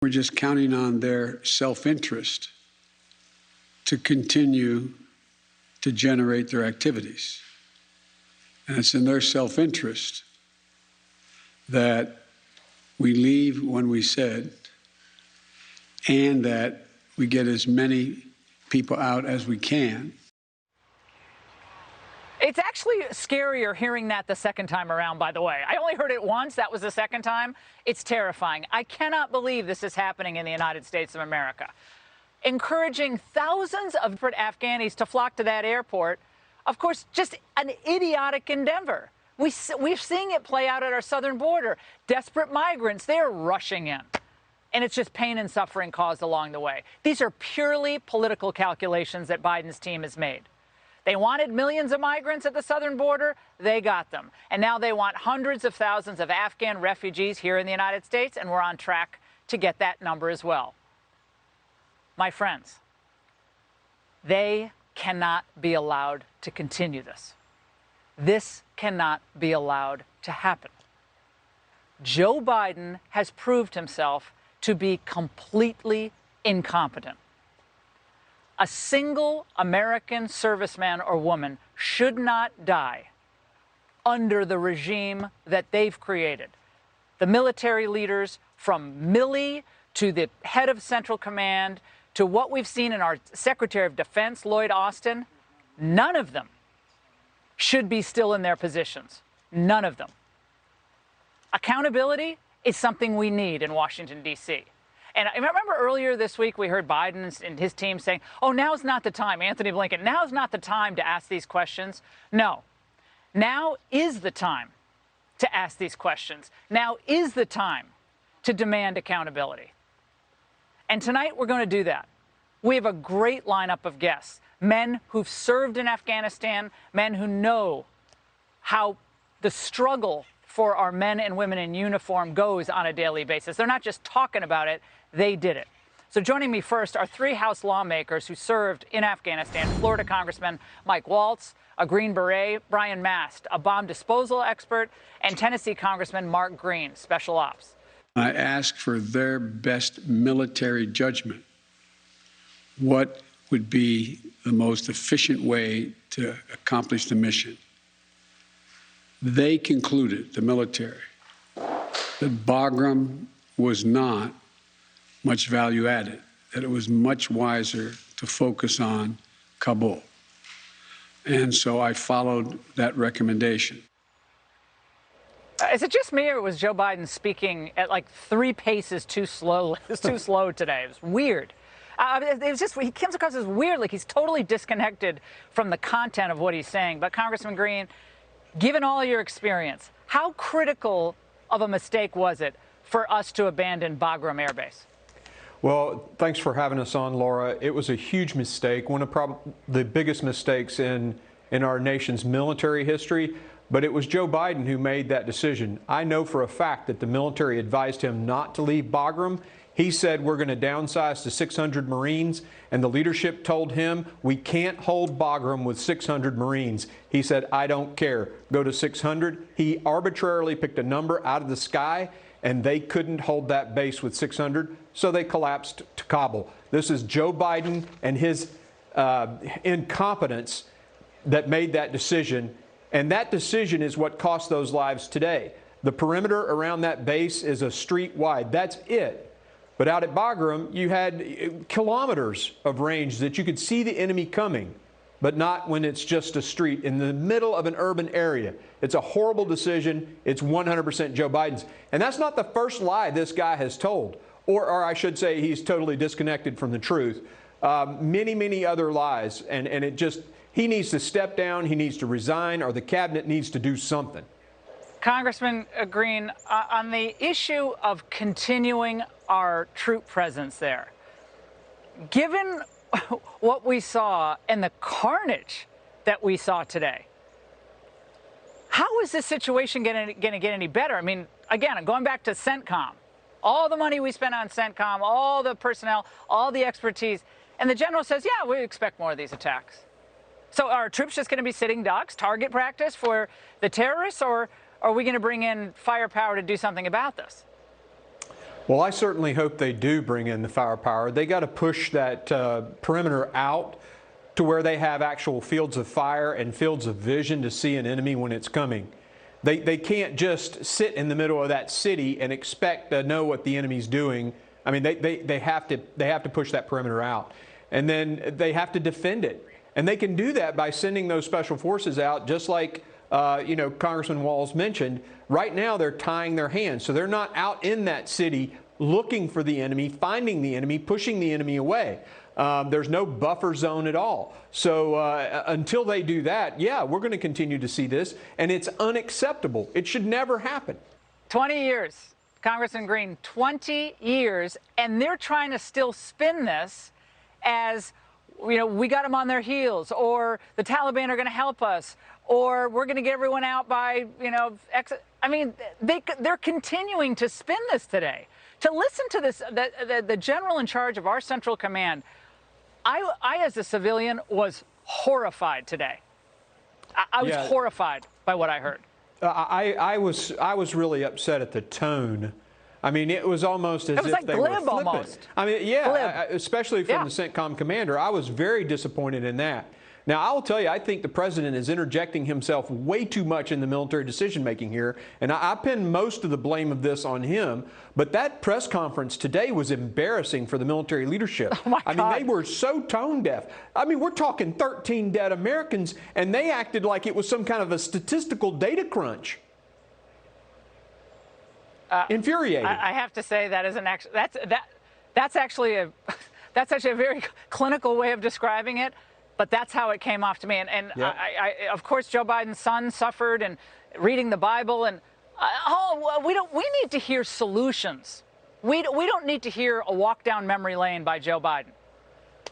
we're just counting on their self-interest to continue to generate their activities. And it's in their self-interest that we leave when we said, and that we get as many people out as we can. It's actually scarier hearing that the second time around, by the way. I only heard it once. That was the second time. It's terrifying. I cannot believe this is happening in the United States of America. Encouraging thousands of Afghanis to flock to that airport, of course, just an idiotic endeavor. We're seeing it play out at our southern border. Desperate migrants, they're rushing in. And it's just pain and suffering caused along the way. These are purely political calculations that Biden's team has made. They wanted millions of migrants at the southern border. They got them. And now they want hundreds of thousands of Afghan refugees here in the United States, and we're on track to get that number as well. My friends, they cannot be allowed to continue this. This cannot be allowed to happen. Joe Biden has proved himself to be completely incompetent. A single American serviceman or woman should not die under the regime that they've created. The military leaders, from Milley to the head of Central Command to what we've seen in our Secretary of Defense, Lloyd Austin, none of them should be still in their positions. None of them. Accountability is something we need in Washington, D.C. And I remember earlier this week we heard Biden and his team saying, oh, now's not the time, Anthony Blinken, now's not the time to ask these questions. No, now is the time to ask these questions. Now is the time to demand accountability. And tonight we're going to do that. We have a great lineup of guests, men who've served in Afghanistan, men who know how the struggle for our men and women in uniform goes on a daily basis. They're not just talking about it, they did it. So joining me first are three House lawmakers who served in Afghanistan: Florida Congressman Mike Waltz, a Green Beret, Brian Mast, a bomb disposal expert, and Tennessee Congressman Mark Green, Special Ops. I ask for their best military judgment. What would be the most efficient way to accomplish the mission? They concluded, the military, that BAGRAM was not much value added, that it was much wiser to focus on Kabul. And so I followed that recommendation. Is it just me, or was Joe Biden speaking at like 3 paces too slow? It was too slow today. It was weird. It was just, he comes across as weird, like he's totally disconnected from the content of what he's saying. But Congressman Green, given all your experience, how critical of a mistake was it for us to abandon Bagram Air Base? Well, thanks for having us on, Laura. It was a huge mistake, one of the biggest mistakes in our nation's military history. But it was Joe Biden who made that decision. I know for a fact that the military advised him not to leave Bagram. He said, we're going to downsize to 600 Marines, and the leadership told him, we can't hold Bagram with 600 Marines. He said, I don't care. Go to 600. He arbitrarily picked a number out of the sky, and they couldn't hold that base with 600, so they collapsed to Kabul. This is Joe Biden and his incompetence that made that decision, and that decision is what cost those lives today. The perimeter around that base is a street wide. That's it. But out at Bagram, you had kilometers of range that you could see the enemy coming, but not when it's just a street in the middle of an urban area. It's a horrible decision. It's 100% Joe Biden's. And that's not the first lie this guy has told, or I should say he's totally disconnected from the truth. Many, many other lies. And it just, he needs to step down, he needs to resign, or the cabinet needs to do something. Congressman Green, on the issue of continuing our troop presence there, given what we saw and the carnage that we saw today, how is this situation going to get any better? I mean, again, going back to CENTCOM, all the money we spent on CENTCOM, all the personnel, all the expertise, and the general says, yeah, we expect more of these attacks. So are troops just going to be sitting ducks, target practice for the terrorists, or are we going to bring in firepower to do something about this? Well, I certainly hope they do bring in the firepower. They got to push that perimeter out to where they have actual fields of fire and fields of vision to see an enemy when it's coming. They can't just sit in the middle of that city and expect to know what the enemy's doing. I mean, they have to push that perimeter out, and then they have to defend it. And they can do that by sending those special forces out, just like Congressman Walz mentioned. Right now, they're tying their hands, so they're not out in that city looking for the enemy, finding the enemy, pushing the enemy away. There's no buffer zone at all. So until they do that, yeah, we're going to continue to see this, and it's unacceptable. It should never happen. 20 years, Congressman Green, 20 years, and they're trying to still spin this as, we got them on their heels, or the Taliban are going to help us, or we're going to get everyone out by, I mean, they're continuing to spin this today. To listen to this, the general in charge of our Central Command, I as a civilian, was horrified today. I was horrified by what I heard. I was really upset at the tone. I mean, it was almost as if they were flippant. Almost. I mean, yeah, especially from the CENTCOM commander. I was very disappointed in that. Now, I will tell you, I think the president is interjecting himself way too much in the military decision-making here, and I pin most of the blame of this on him. But that press conference today was embarrassing for the military leadership. Oh my God. I mean, they were so tone-deaf. I mean, we're talking 13 dead Americans, and they acted like it was some kind of a statistical data crunch. Infuriating. I have to say that is that's actually a very clinical way of describing it. But that's how it came off to me. And of course, Joe Biden's son suffered and reading the Bible. And we need to hear solutions. We don't need to hear a walk down memory lane by Joe Biden.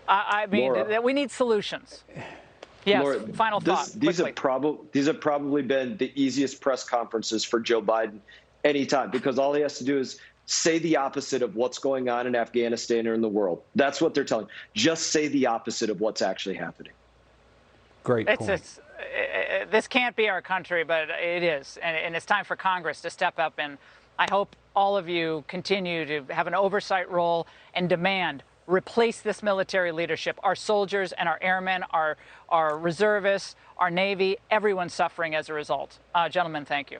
I mean, Laura, we need solutions. Yes. Laura, final thought. These have probably been the easiest press conferences for Joe Biden anytime, because all he has to do is say the opposite of what's going on in Afghanistan or in the world. That's what they're telling. Just say the opposite of what's actually happening. Great point. This can't be our country, but it is. And it's time for Congress to step up. And I hope all of you continue to have an oversight role and demand replace this military leadership. Our soldiers and our airmen, our reservists, our Navy, everyone's suffering as a result. Gentlemen, thank you.